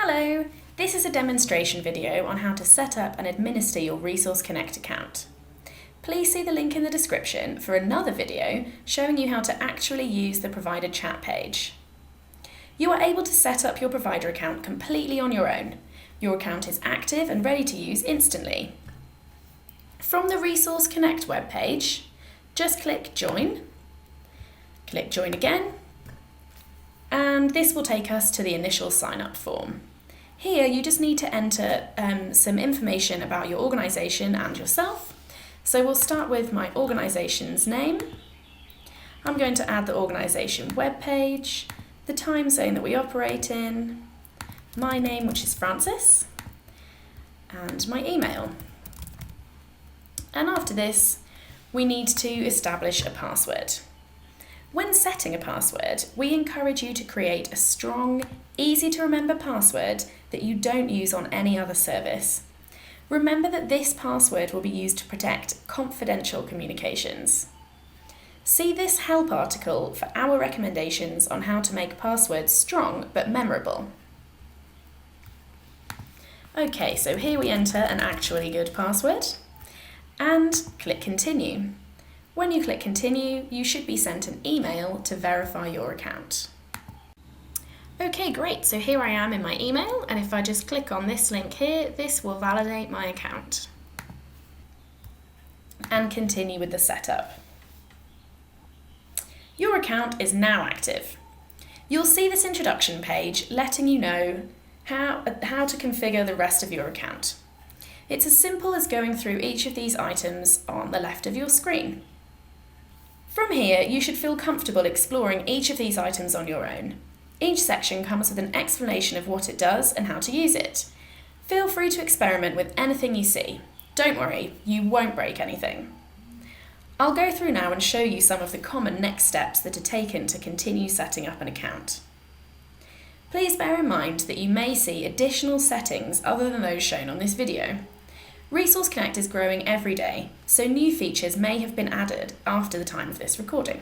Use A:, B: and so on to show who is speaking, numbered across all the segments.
A: Hello! This is a demonstration video on how to set up and administer your Resource Connect account. Please see the link in the description for another video showing you how to actually use the provider chat page. You are able to set up your provider account completely on your own. Your account is active and ready to use instantly. From the Resource Connect webpage, just click Join, click Join again, and this will take us to the initial sign-up form. Here you just need to enter some information about your organisation and yourself. So we'll start with my organisation's name. I'm going to add the organisation webpage, the time zone that we operate in, my name, which is Francis, and my email. And after this, we need to establish a password. When setting a password, we encourage you to create a strong, easy to remember password that you don't use on any other service. Remember that this password will be used to protect confidential communications. See this help article for our recommendations on how to make passwords strong but memorable. Okay, so here we enter an actually good password and click Continue. When you click Continue, you should be sent an email to verify your account. Okay, great, so here I am in my email, and if I just click on this link here, this will validate my account. And continue with the setup. Your account is now active. You'll see this introduction page letting you know how to configure the rest of your account. It's as simple as going through each of these items on the left of your screen. From here, you should feel comfortable exploring each of these items on your own. Each section comes with an explanation of what it does and how to use it. Feel free to experiment with anything you see. Don't worry, you won't break anything. I'll go through now and show you some of the common next steps that are taken to continue setting up an account. Please bear in mind that you may see additional settings other than those shown on this video. Resource Connect is growing every day, so new features may have been added after the time of this recording.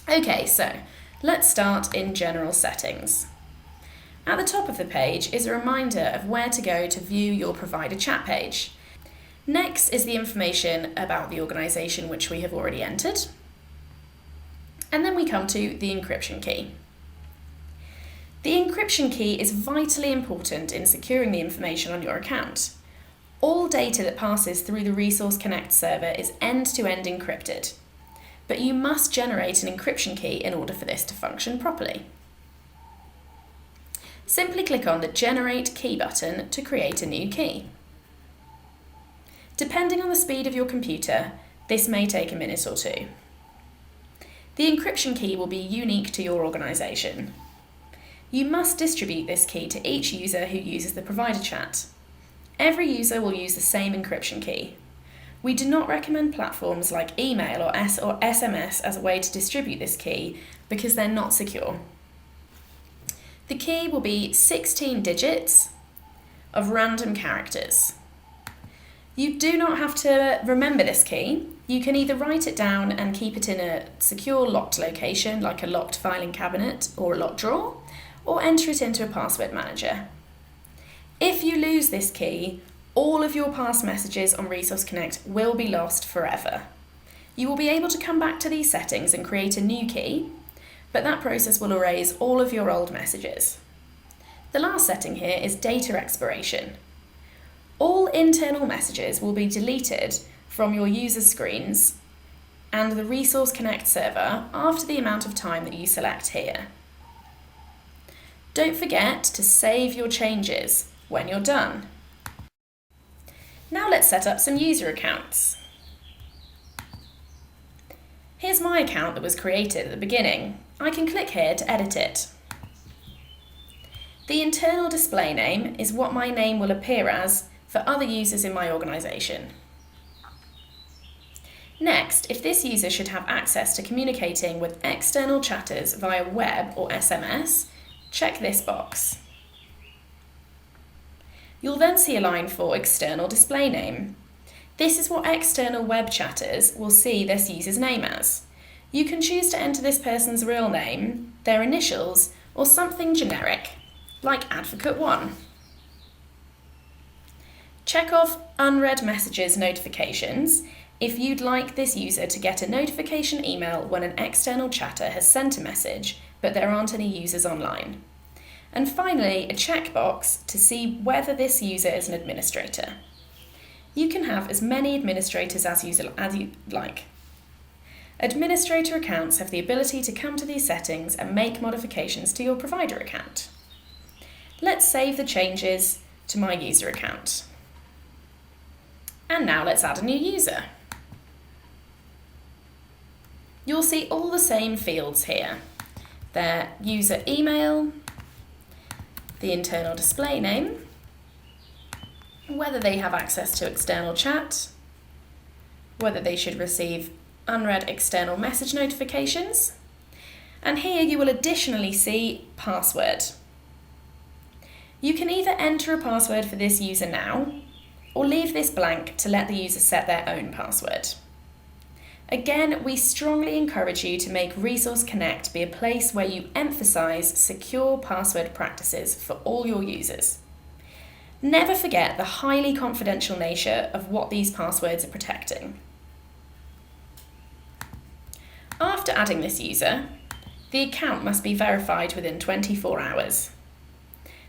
A: Okay, so let's start in General Settings. At the top of the page is a reminder of where to go to view your provider chat page. Next is the information about the organisation which we have already entered. And then we come to the encryption key. The encryption key is vitally important in securing the information on your account. All data that passes through the Resource Connect server is end-to-end encrypted, but you must generate an encryption key in order for this to function properly. Simply click on the Generate Key button to create a new key. Depending on the speed of your computer, this may take a minute or two. The encryption key will be unique to your organisation. You must distribute this key to each user who uses the provider chat. Every user will use the same encryption key. We do not recommend platforms like email or SMS as a way to distribute this key because they're not secure. The key will be 16 digits of random characters. You do not have to remember this key. You can either write it down and keep it in a secure locked location like a locked filing cabinet or a locked drawer, or enter it into a password manager. If you lose this key, all of your past messages on Resource Connect will be lost forever. You will be able to come back to these settings and create a new key, but that process will erase all of your old messages. The last setting here is data expiration. All internal messages will be deleted from your user screens and the Resource Connect server after the amount of time that you select here. Don't forget to save your changes when you're done. Now let's set up some user accounts. Here's my account that was created at the beginning. I can click here to edit it. The internal display name is what my name will appear as for other users in my organisation. Next, if this user should have access to communicating with external chatters via web or SMS, check this box. You'll then see a line for external display name. This is what external web chatters will see this user's name as. You can choose to enter this person's real name, their initials, or something generic. like Advocate 1. Check off Unread Messages notifications if you'd like this user to get a notification email when an external chatter has sent a message, but there aren't any users online. And finally, a checkbox to see whether this user is an administrator. You can have as many administrators as you like. Administrator accounts have the ability to come to these settings and make modifications to your provider account. Let's save the changes to my user account. And now let's add a new user. You'll see all the same fields here. Their user email, the internal display name, whether they have access to external chat, whether they should receive unread external message notifications, and here you will additionally see password. You can either enter a password for this user now, or leave this blank to let the user set their own password. Again, we strongly encourage you to make Resource Connect be a place where you emphasise secure password practices for all your users. Never forget the highly confidential nature of what these passwords are protecting. After adding this user, the account must be verified within 24 hours.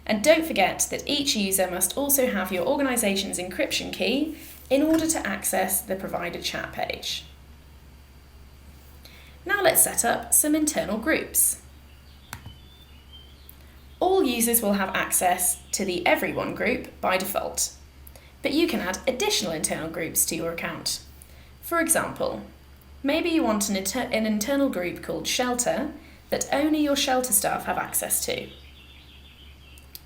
A: And don't forget that each user must also have your organisation's encryption key in order to access the provider chat page. Now let's set up some internal groups. All users will have access to the Everyone group by default, but you can add additional internal groups to your account. For example, maybe you want an internal group called Shelter that only your shelter staff have access to.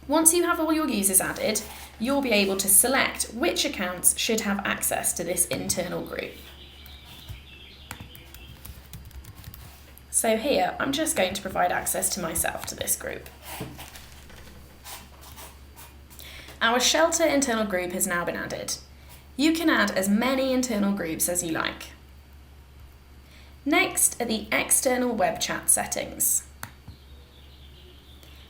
A: Once you have all your users added, you'll be able to select which accounts should have access to this internal group. So here, I'm just going to provide access to myself to this group. Our Shelter internal group has now been added. You can add as many internal groups as you like. Next are the external web chat settings.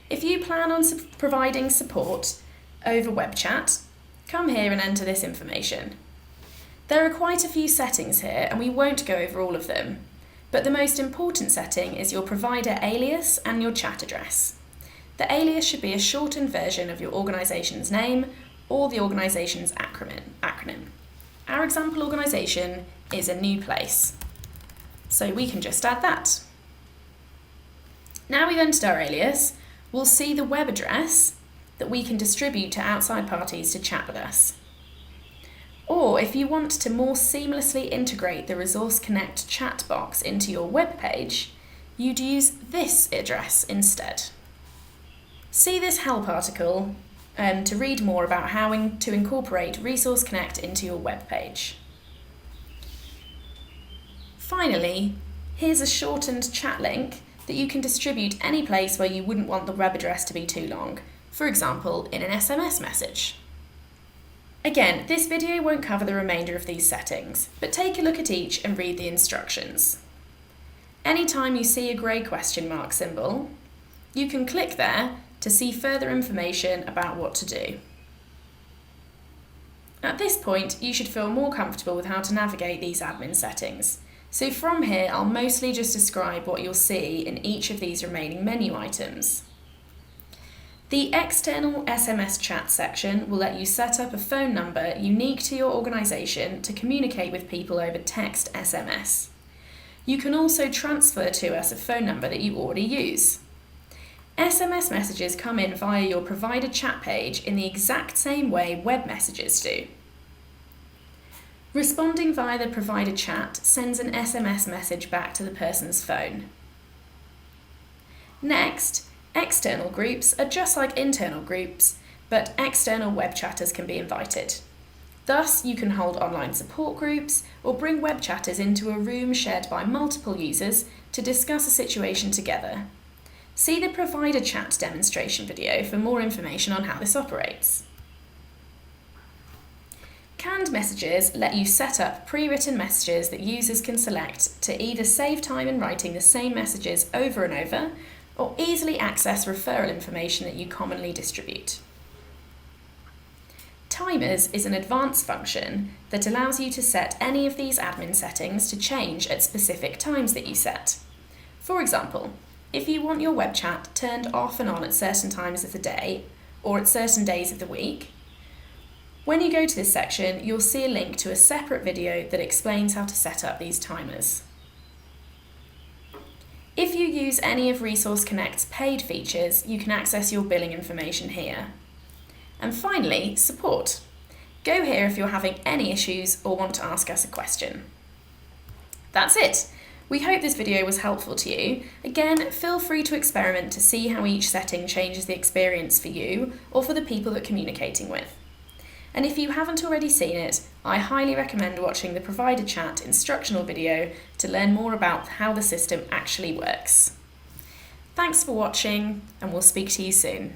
A: If you plan on providing support over web chat, come here and enter this information. There are quite a few settings here and we won't go over all of them, but the most important setting is your provider alias and your chat address. The alias should be a shortened version of your organisation's name or the organisation's acronym. Our example organisation is A New Place, so we can just add that. Now we've entered our alias, we'll see the web address that we can distribute to outside parties to chat with us. Or if you want to more seamlessly integrate the Resource Connect chat box into your web page, you'd use this address instead. See this help article to read more about how to incorporate Resource Connect into your web page. Finally, here's a shortened chat link that you can distribute any place where you wouldn't want the web address to be too long, for example, in an SMS message. Again, this video won't cover the remainder of these settings, but take a look at each and read the instructions. Anytime you see a grey question mark symbol, you can click there to see further information about what to do. At this point, you should feel more comfortable with how to navigate these admin settings. So from here, I'll mostly just describe what you'll see in each of these remaining menu items. The external SMS chat section will let you set up a phone number unique to your organisation to communicate with people over text SMS. You can also transfer to us a phone number that you already use. SMS messages come in via your provider chat page in the exact same way web messages do. Responding via the provider chat sends an SMS message back to the person's phone. Next, external groups are just like internal groups, but external web chatters can be invited. Thus, you can hold online support groups or bring web chatters into a room shared by multiple users to discuss a situation together. See the provider chat demonstration video for more information on how this operates. Canned messages let you set up pre-written messages that users can select to either save time in writing the same messages over and over, or easily access referral information that you commonly distribute. Timers is an advanced function that allows you to set any of these admin settings to change at specific times that you set. For example, if you want your web chat turned off and on at certain times of the day or at certain days of the week, when you go to this section, you'll see a link to a separate video that explains how to set up these timers. If you use any of Resource Connect's paid features, you can access your billing information here. And finally, support. Go here if you're having any issues or want to ask us a question. That's it. We hope this video was helpful to you. Again, feel free to experiment to see how each setting changes the experience for you or for the people that you're communicating with. And if you haven't already seen it, I highly recommend watching the Provider Chat instructional video to learn more about how the system actually works. Thanks for watching, and we'll speak to you soon.